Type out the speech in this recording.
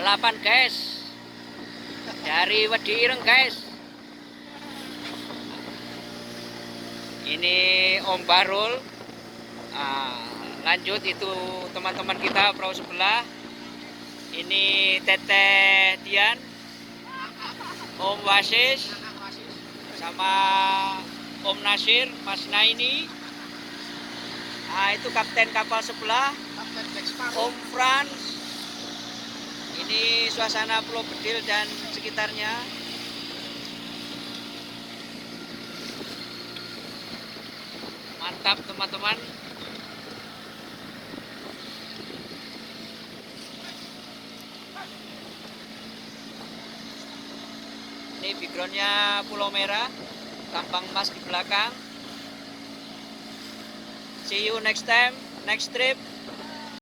balapan guys, dari Wedi Ireng guys. Ini Om Barul. Lanjut itu teman-teman kita perahu sebelah. Ini Teteh Dian, Om Wasis, sama Om Nasir, Mas Naini. Itu kapten kapal sebelah, Om Frans. Ini suasana Pulau Bedil dan sekitarnya. Mantap teman-teman. Ini backgroundnya Pulau Merah, Tambang Emas di belakang. See you next time, next trip.